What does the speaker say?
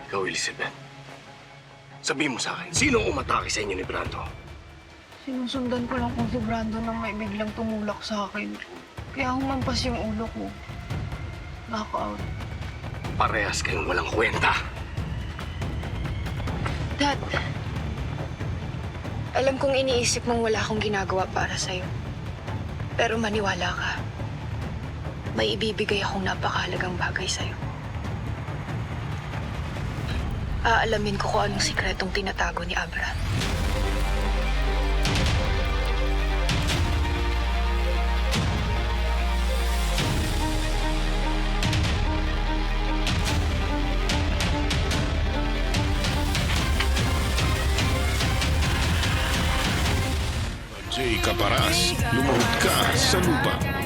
Ikaw, Elizabeth. Sabihin mo sa akin, sino ang umatake sa inyo ni Brando? Sinusundan ko lang kung si Brando nang may biglang tumulak sa akin. Kaya humampas yung ulo ko. Knockout. Parehas kayong walang kwenta. Dad, alam kong iniisip mong wala akong ginagawa para sa'yo. Pero maniwala ka. May ibibigay akong napakahalagang bagay sa'yo. Aalamin ko kung anong sikretong tinatago ni Abra. Jay Caparaz, lumuhod ka sa lupa.